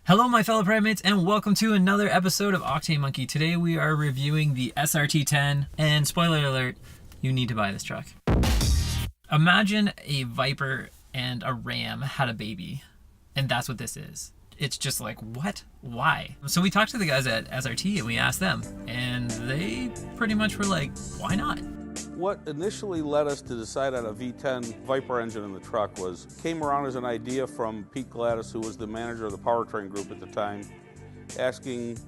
Hello my fellow primates and welcome to another episode of Octane Monkey. Today we are reviewing the SRT-10 and spoiler alert, you need to buy this truck. Imagine a Viper and a Ram had a baby and that's what this is. It's just like, what? Why? So we talked to the guys at SRT and we asked them and they pretty much were like, why not? What initially led us to decide on a V10 Viper engine in the truck came around as an idea from Pete Gladys, who was the manager of the powertrain group at the time, asking,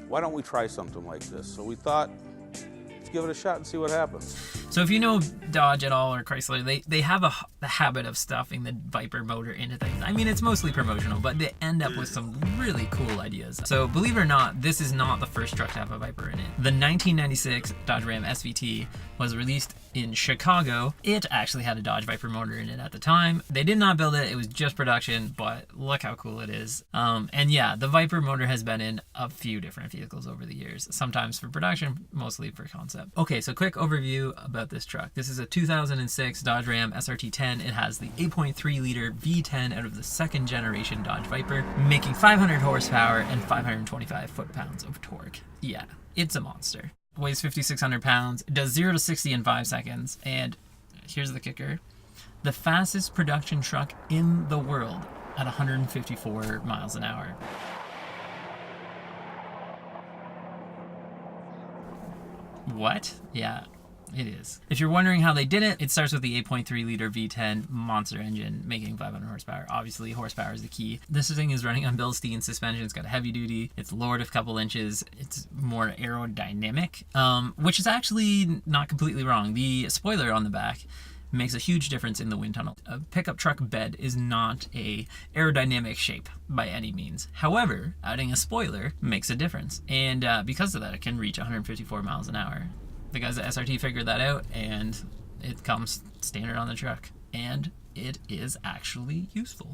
why don't we try something like this? So we thought, let's give it a shot and see what happens. So if you know Dodge at all or Chrysler, they have the habit of stuffing the Viper motor into things. I mean, it's mostly promotional, but they end up with some really cool ideas. So believe it or not, this is not the first truck to have a Viper in it. The 1996 Dodge Ram SRT was released in Chicago. It actually had a Dodge Viper motor in it at the time. They did not build it, it was just production, but look how cool it is. And yeah, the Viper motor has been in a few different vehicles over the years, sometimes for production, mostly for concept. Okay, so quick overview about this truck. This is a 2006 Dodge Ram SRT-10. It has the 8.3 liter V10 out of the second generation Dodge Viper, making 500 horsepower and 525 foot-pounds of torque. Yeah, it's a monster. Weighs 5,600 pounds, does 0 to 60 in 5 seconds, and here's the kicker, the fastest production truck in the world at 154 miles an hour. What? Yeah, it is. If you're wondering how they did it, it starts with the 8.3 liter V10 monster engine making 500 horsepower. Obviously, horsepower is the key. This thing is running on Bilstein suspension. It's got a heavy duty. It's lowered a couple inches. It's more aerodynamic, which is actually not completely wrong. The spoiler on the back makes a huge difference in the wind tunnel. A pickup truck bed is not a aerodynamic shape by any means. However, adding a spoiler makes a difference. And because of that, it can reach 154 miles an hour. The guys at SRT figured that out and it comes standard on the truck. And it is actually useful.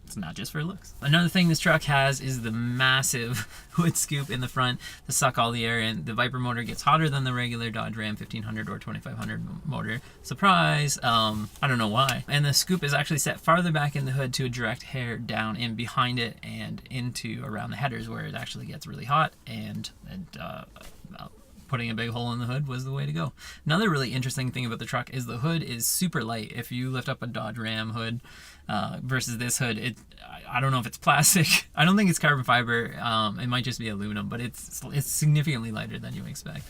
It's not just for looks. Another thing this truck has is the massive hood scoop in the front to suck all the air in. The Viper motor gets hotter than the regular Dodge Ram 1500 or 2500 motor. Surprise! I don't know why. And the scoop is actually set farther back in the hood to direct air down in behind it and into around the headers where it actually gets really hot and putting a big hole in the hood was the way to go. Another really interesting thing about the truck is the hood is super light. If you lift up a Dodge Ram hood versus this hood, I don't know if it's plastic. I don't think it's carbon fiber. It might just be aluminum, but it's significantly lighter than you expect.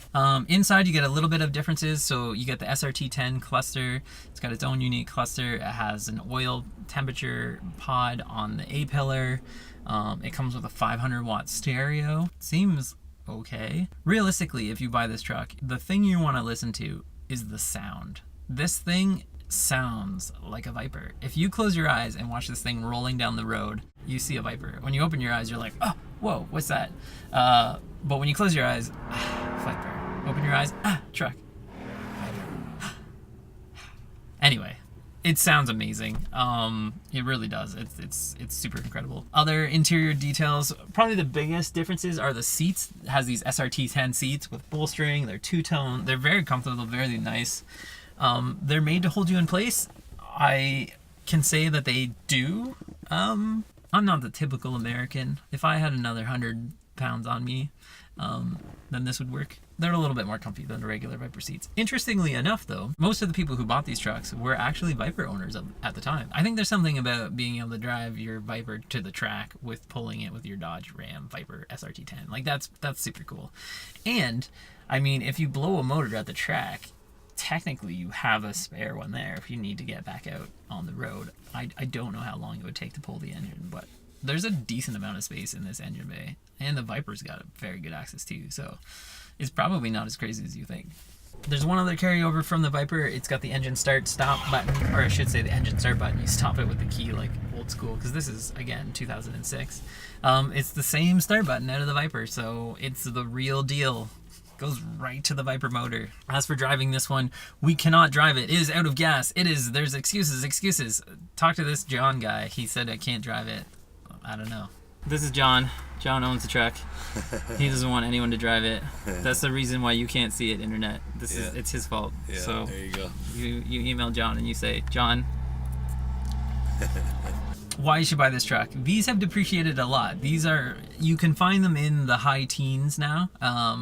Inside you get a little bit of differences. So you get the SRT-10 cluster. It's got its own unique cluster. It has an oil temperature pod on the A-pillar. It comes with a 500 watt stereo. Seems okay. Realistically, if you buy this truck, the thing you want to listen to is the sound. This thing sounds like a Viper. If you close your eyes and watch this thing rolling down the road, you see a Viper. When you open your eyes, you're like, oh, whoa, what's that? But when you close your eyes, Viper. Open your eyes, truck. Anyway, it sounds amazing. It really does. It's super incredible. Other interior details, probably the biggest differences are the seats. It has these SRT-10 seats with bolstering. They're two-tone. They're very comfortable, very nice. They're made to hold you in place. I can say that they do. I'm not the typical American. If I had another 100 pounds on me, then this would work. They're a little bit more comfy than the regular Viper seats. Interestingly enough though, most of the people who bought these trucks were actually Viper owners at the time. I think there's something about being able to drive your Viper to the track with pulling it with your Dodge Ram Viper SRT-10. Like that's super cool. And I mean, if you blow a motor at the track, technically you have a spare one there if you need to get back out on the road. I don't know how long it would take to pull the engine, but there's a decent amount of space in this engine bay. And the Viper's got a very good access too, so it's probably not as crazy as you think. There's one other carryover from the Viper. It's got the engine start stop button, or I should say the engine start button. You stop it with the key like old school, because this is, again, 2006. It's the same start button out of the Viper, so it's the real deal. Goes right to the Viper motor. As for driving this one, we cannot drive it. It is out of gas. There's excuses. Talk to this John guy. He said I can't drive it. I don't know. This is John. John owns the truck. He doesn't want anyone to drive it. That's the reason why you can't see it, internet. It's his fault. Yeah, so there you go. You email John and you say, John, why you should buy this truck. These have depreciated a lot. These are, you can find them in the high teens now,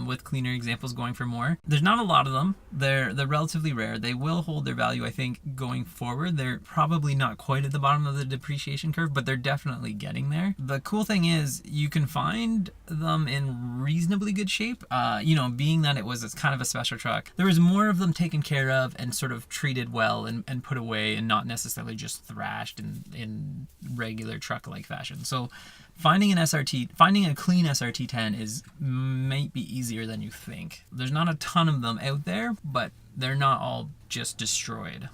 with cleaner examples going for more. There's not a lot of them. They're relatively rare. They will hold their value, I think, going forward. They're probably not quite at the bottom of the depreciation curve, but they're definitely getting there. The cool thing is you can find them in reasonably good shape. You know, being that it's kind of a special truck, there was more of them taken care of and sort of treated well and put away, and not necessarily just thrashed in regular truck-like fashion. So finding a clean SRT-10 might be easier than you think. There's not a ton of them out there, but they're not all just destroyed,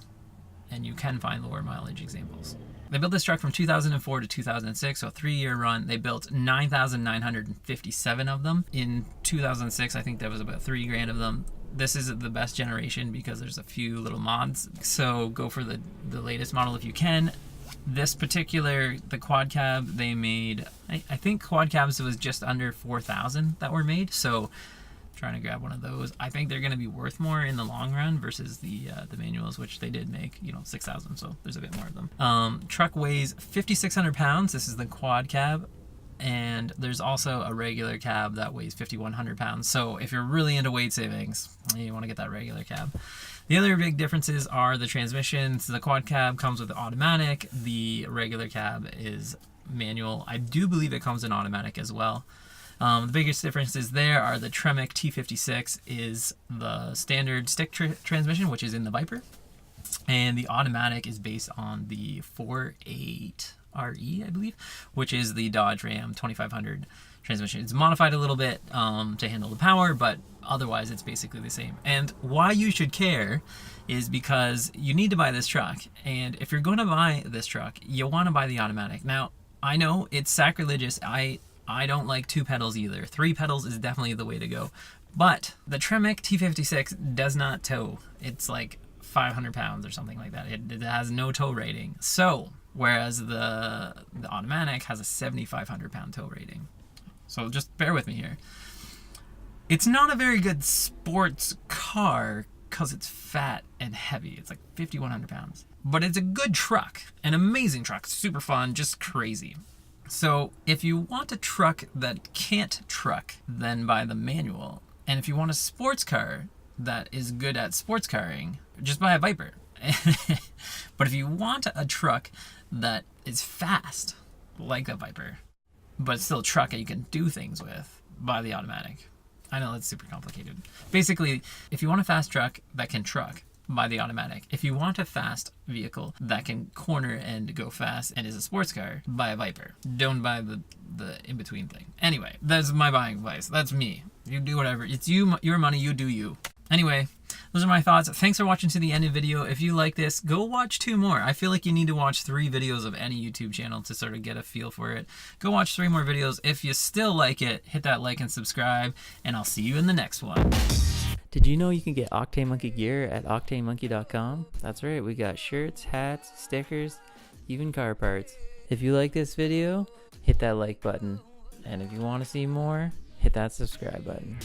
and you can find lower mileage examples. They built this truck from 2004 to 2006, so a 3-year run. They built 9,957 of them. In 2006, I think there was about $3,000 of them. This isn't the best generation because there's a few little mods, so go for the latest model if you can. This particular, the quad cab, they made, I think quad cabs was just under 4,000 that were made, so trying to grab one of those. I think they're going to be worth more in the long run versus the manuals, which they did make, 6,000, so there's a bit more of them. Truck weighs 5,600 pounds. This is the quad cab. And there's also a regular cab that weighs 5,100 pounds. So if you're really into weight savings, you want to get that regular cab. The other big differences are the transmissions. The quad cab comes with automatic. The regular cab is manual. I do believe it comes in automatic as well. The biggest differences there are the Tremec T56 is the standard stick transmission, which is in the Viper. And the automatic is based on the 4.8 RE, I believe, which is the Dodge Ram 2500 transmission. It's modified a little bit to handle the power, but otherwise it's basically the same. And why you should care is because you need to buy this truck, and if you're going to buy this truck, you want to buy the automatic. Now, I know it's sacrilegious. I don't like 2 pedals either. 3 pedals is definitely the way to go. But the Tremec T56 does not tow. It's like 500 pounds or something like that. It has no tow rating. So, whereas the automatic has a 7,500 pound tow rating. So just bear with me here. It's not a very good sports car because it's fat and heavy. It's like 5,100 pounds. But it's a good truck, an amazing truck, super fun, just crazy. So if you want a truck that can't truck, then buy the manual. And if you want a sports car that is good at sports carring, just buy a Viper. But if you want a truck that is fast, like a Viper, but still a truck that you can do things with, buy the automatic. I know that's super complicated. Basically, if you want a fast truck that can truck, buy the automatic. If you want a fast vehicle that can corner and go fast and is a sports car, buy a Viper. Don't buy the in-between thing. Anyway, that's my buying advice. That's me. You do whatever. It's you, your money, you do you. Anyway, those are my thoughts. Thanks for watching to the end of the video. If you like this, go watch 2 more. I feel like you need to watch 3 videos of any YouTube channel to sort of get a feel for it. Go watch 3 more videos. If you still like it, hit that like and subscribe, and I'll see you in the next one. Did you know you can get Octane Monkey gear at octanemonkey.com? That's right, we got shirts, hats, stickers, even car parts. If you like this video, hit that like button. And if you want to see more, hit that subscribe button.